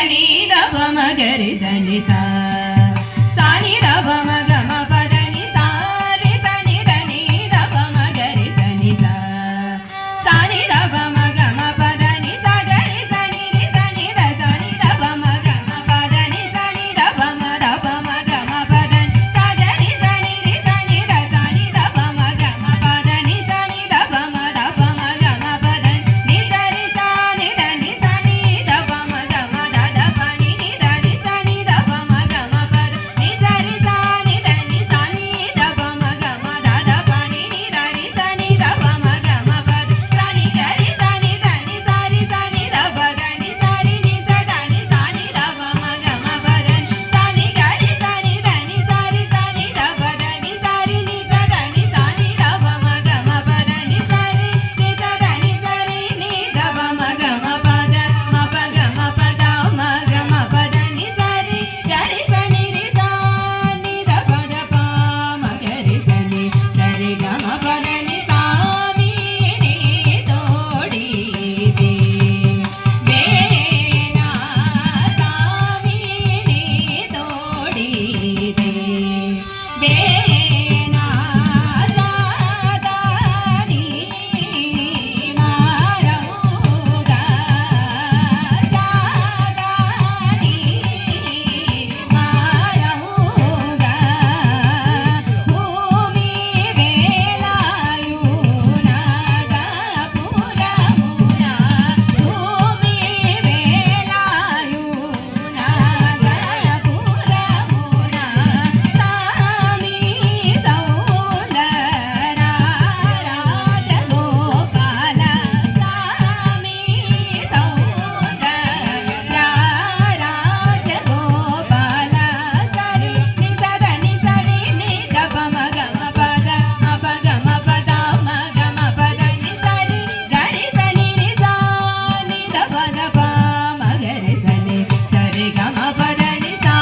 ని ద ప మ గ రి స ని స సా ని ద ప మ గ మ ప ద ని సా రి స ని ద ని ద ప మ గ రి స ని స సా ని ద ప మ గ మ ప ద ని స గ రి స ని రి స ని ద స ని ద ప మ గ మ ప ద ని స ని ద ప మ ద ప మ గ మ ప ద స గ రి స ని రి స ని ద స ని ద ప మ గ మ ప ద ని స ని ద ప మ ద ప మ గ మ ప ద ని స రి స ని ద ని స ని ద ప మ గ మ ద ద ప ని ని ద రి స ని ద ప మ గ మ ప ద ని స రి స ని ద ని స ని ద ప మ గ మ ద ద ప ని ని ద రి స ని ద ప మ గ మ ప ద స ని గ రి స ని ద ని స రి స ని ద ప ద ని స రి ని స ద ని స ని ద ప మ గ మ ప ద స ని గ రి స ని ద ని స రి స ని ద ప ద ని స రి ని స ద ని స ని ద ప మ గ మ ప ద ని స రి ని స ద ని స రి ని ద ప మ గ మ ప ద మ ప గ మ ప ద మ గ మ ప ద ని స రి గ రి స ని రి స ని ద ప ద ప మ గ రి స ని స రి గ మ ప ద ని సా మీ ని తోడి ది వేనా సా మీ ని తోడి ది వేనా జాగని మారౌగా జాగని మారౌగా భూమి వేలాయునగా పురమున భూమి వేలాయునగా పురమున సామి సౌందర రాజగోపాల సామి సౌందర రాజగోపాల సరి ని సద ని సరి ని ద ప మ గ మ ప ద మ ప గ మ ప ద మ గ మ ప ద ని సరి గ రి స ని రి స ని ద ప ద ప మ గ రి స ని సరి గ మ ప ద ని సా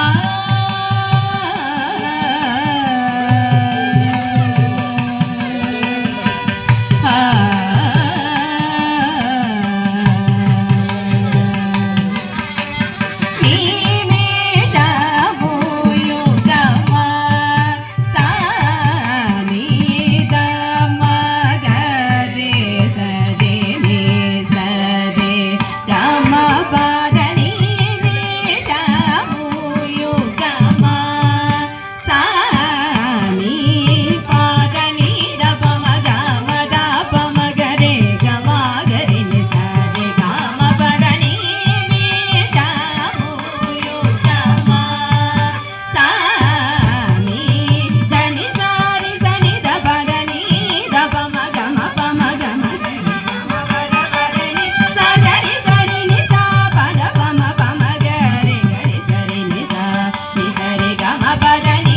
Bye.